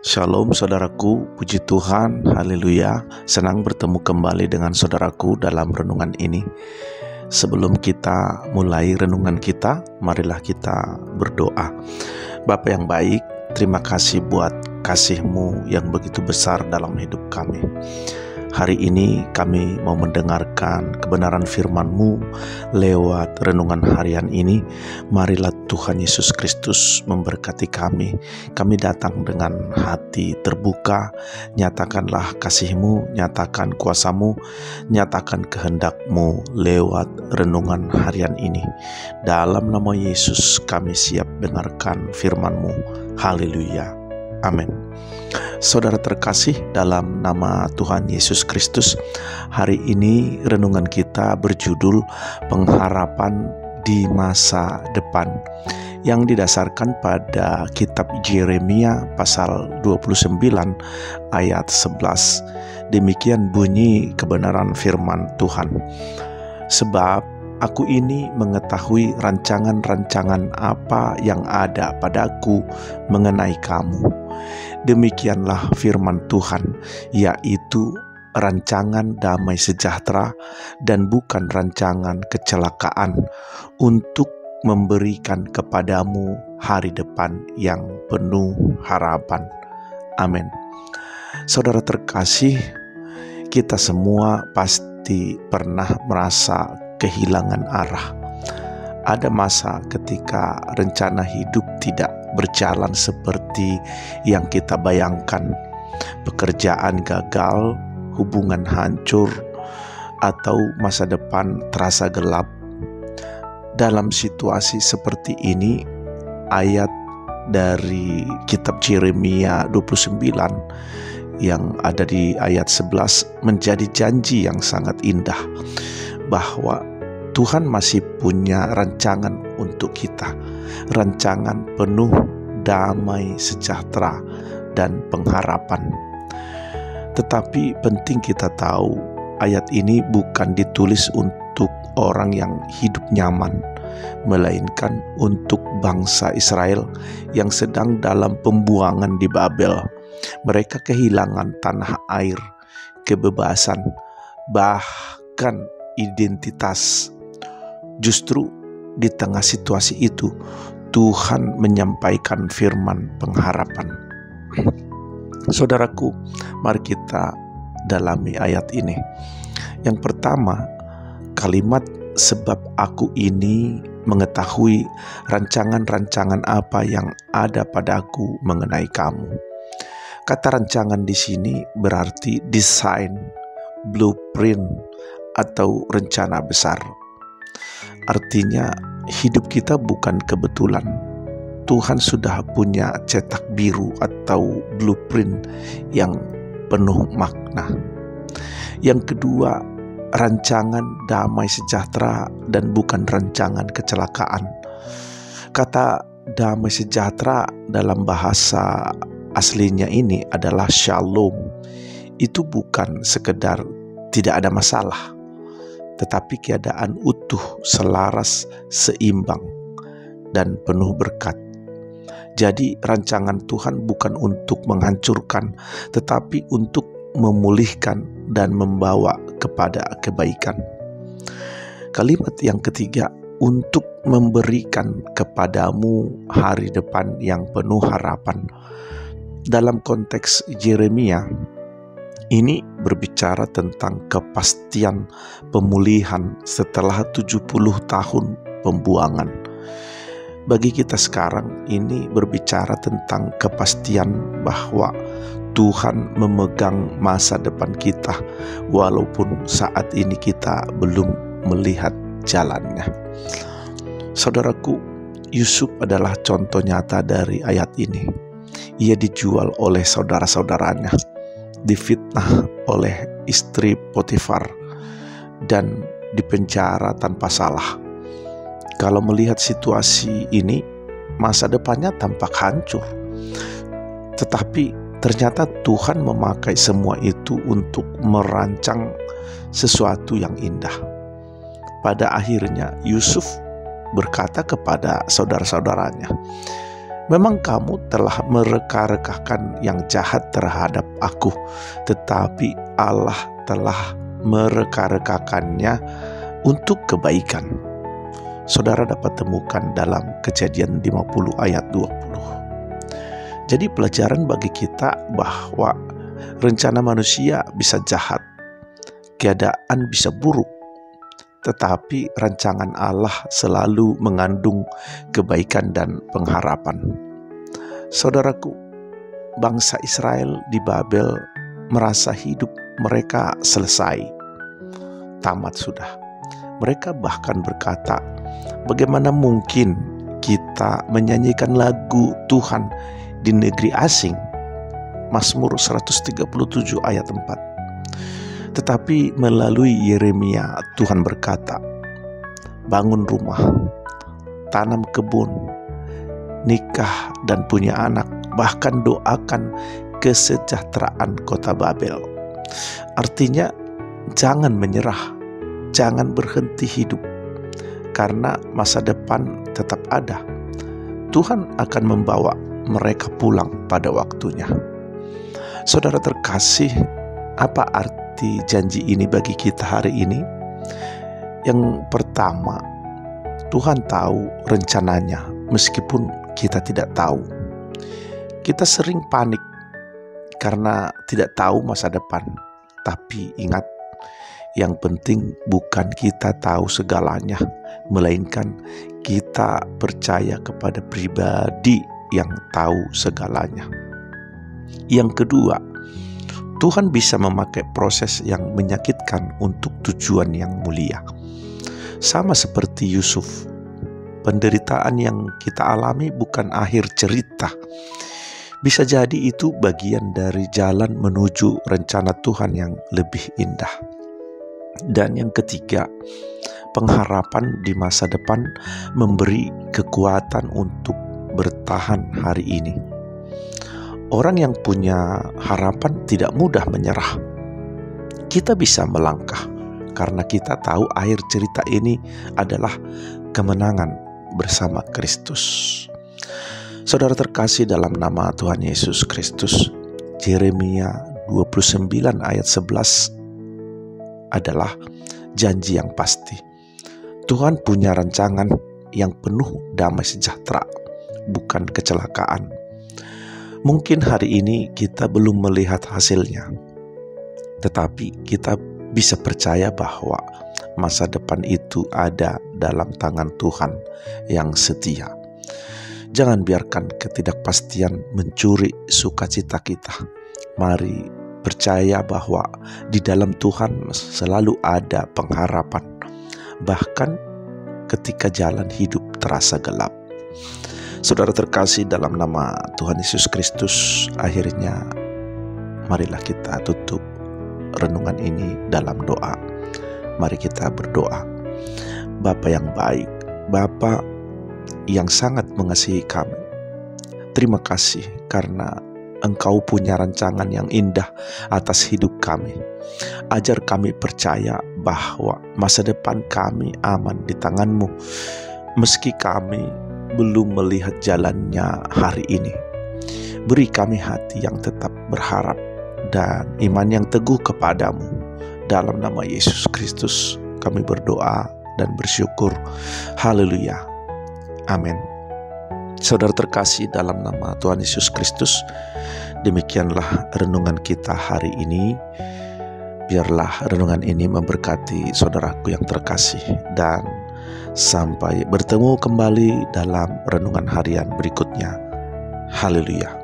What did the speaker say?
Shalom saudaraku, puji Tuhan, haleluya. Senang bertemu kembali dengan saudaraku dalam renungan ini. Sebelum kita mulai renungan kita, marilah kita berdoa. Bapa yang baik, terima kasih buat kasih-Mu yang begitu besar dalam hidup kami. Hari ini kami mau mendengarkan kebenaran firman-Mu lewat renungan harian ini. Marilah Tuhan Yesus Kristus memberkati kami. Kami datang dengan hati terbuka. Nyatakanlah kasih-Mu, nyatakan kuasa-Mu, nyatakan kehendak-Mu lewat renungan harian ini. Dalam nama Yesus kami siap dengarkan firman-Mu. Haleluya. Amin. Saudara terkasih, dalam nama Tuhan Yesus Kristus, hari ini renungan kita berjudul Pengharapan di Masa Depan, yang didasarkan pada kitab Yeremia pasal 29 ayat 11. Demikian bunyi kebenaran firman Tuhan. Sebab aku ini mengetahui rancangan-rancangan apa yang ada padaku mengenai kamu. Demikianlah firman Tuhan, yaitu rancangan damai sejahtera dan bukan rancangan kecelakaan, untuk memberikan kepadamu hari depan yang penuh harapan. Amin. Saudara terkasih, kita semua pasti pernah merasa kehilangan arah. Ada masa ketika rencana hidup tidak berjalan seperti yang kita bayangkan. Pekerjaan gagal, hubungan hancur, atau masa depan terasa gelap. Dalam situasi seperti ini, ayat dari kitab Yeremia 29 yang ada di ayat 11 menjadi janji yang sangat indah, bahwa Tuhan masih punya rancangan untuk kita, rancangan penuh damai sejahtera dan pengharapan. Tetapi penting kita tahu, ayat ini bukan ditulis untuk orang yang hidup nyaman, melainkan untuk bangsa Israel yang sedang dalam pembuangan di Babel. Mereka kehilangan tanah air, kebebasan, bahkan identitas. Justru di tengah situasi itu, Tuhan menyampaikan firman pengharapan. Saudaraku, mari kita dalami ayat ini. Yang pertama, kalimat sebab aku ini mengetahui rancangan-rancangan apa yang ada padaku mengenai kamu. Kata rancangan di sini berarti desain, blueprint, atau rencana besar. Artinya hidup kita bukan kebetulan. Tuhan sudah punya cetak biru atau blueprint yang penuh makna. Yang kedua, rancangan damai sejahtera dan bukan rancangan kecelakaan. Kata damai sejahtera dalam bahasa aslinya ini adalah shalom. Itu bukan sekedar tidak ada masalah, tetapi keadaan utuh, selaras, seimbang, dan penuh berkat. Jadi rancangan Tuhan bukan untuk menghancurkan, tetapi untuk memulihkan dan membawa kepada kebaikan. Kalimat yang ketiga, untuk memberikan kepadamu hari depan yang penuh harapan. Dalam konteks Yeremia, ini berbicara tentang kepastian pemulihan setelah 70 tahun pembuangan. Bagi kita sekarang, ini berbicara tentang kepastian bahwa Tuhan memegang masa depan kita, walaupun saat ini kita belum melihat jalannya. Saudaraku, Yusuf adalah contoh nyata dari ayat ini. Ia dijual oleh saudara-saudaranya, difitnah oleh istri Potifar, dan dipenjara tanpa salah. Kalau melihat situasi ini, masa depannya tampak hancur. Tetapi ternyata Tuhan memakai semua itu untuk merancang sesuatu yang indah. Pada akhirnya Yusuf berkata kepada saudara-saudaranya, Memang kamu telah mereka-rekakan yang jahat terhadap aku, tetapi Allah telah mereka-rekakannya untuk kebaikan. Saudara dapat temukan dalam Kejadian 50 ayat 20. Jadi pelajaran bagi kita bahwa rencana manusia bisa jahat, keadaan bisa buruk, tetapi rancangan Allah selalu mengandung kebaikan dan pengharapan. Saudaraku, bangsa Israel di Babel merasa hidup mereka selesai, tamat sudah. Mereka bahkan berkata, bagaimana mungkin kita menyanyikan lagu Tuhan di negeri asing? Mazmur 137 ayat 4. Tetapi melalui Yeremia Tuhan berkata, bangun rumah, tanam kebun, nikah dan punya anak, bahkan doakan kesejahteraan kota Babel. Artinya jangan menyerah, jangan berhenti hidup, karena masa depan tetap ada. Tuhan akan membawa mereka pulang pada waktunya. Saudara terkasih, apa arti janji ini bagi kita hari ini? Yang pertama, Tuhan tahu rencananya meskipun kita tidak tahu. Kita sering panik karena tidak tahu masa depan. Tapi ingat, yang penting bukan kita tahu segalanya, melainkan kita percaya kepada pribadi yang tahu segalanya. Yang kedua, Tuhan bisa memakai proses yang menyakitkan untuk tujuan yang mulia. Sama seperti Yusuf, penderitaan yang kita alami bukan akhir cerita. Bisa jadi itu bagian dari jalan menuju rencana Tuhan yang lebih indah. Dan yang ketiga, pengharapan di masa depan memberi kekuatan untuk bertahan hari ini. Orang yang punya harapan tidak mudah menyerah. Kita bisa melangkah karena kita tahu akhir cerita ini adalah kemenangan bersama Kristus. Saudara terkasih dalam nama Tuhan Yesus Kristus, Yeremia 29 ayat 11 adalah janji yang pasti. Tuhan punya rancangan yang penuh damai sejahtera, bukan kecelakaan. Mungkin hari ini kita belum melihat hasilnya, tetapi kita bisa percaya bahwa masa depan itu ada dalam tangan Tuhan yang setia. Jangan biarkan ketidakpastian mencuri sukacita kita. Mari percaya bahwa di dalam Tuhan selalu ada pengharapan, bahkan ketika jalan hidup terasa gelap. Saudara terkasih dalam nama Tuhan Yesus Kristus, akhirnya marilah kita tutup renungan ini dalam doa. Mari kita berdoa. Bapa yang baik, Bapa yang sangat mengasihi kami, terima kasih karena Engkau punya rancangan yang indah atas hidup kami. Ajar kami percaya bahwa masa depan kami aman di tangan-Mu, meski kami belum melihat jalannya hari ini. Beri kami hati yang tetap berharap dan iman yang teguh kepadamu. Dalam nama Yesus Kristus kami berdoa dan bersyukur. Haleluya. Amin. Saudara terkasih dalam nama Tuhan Yesus Kristus, demikianlah renungan kita hari ini. Biarlah renungan ini memberkati saudaraku yang terkasih, dan sampai bertemu kembali dalam renungan harian berikutnya. Haleluya.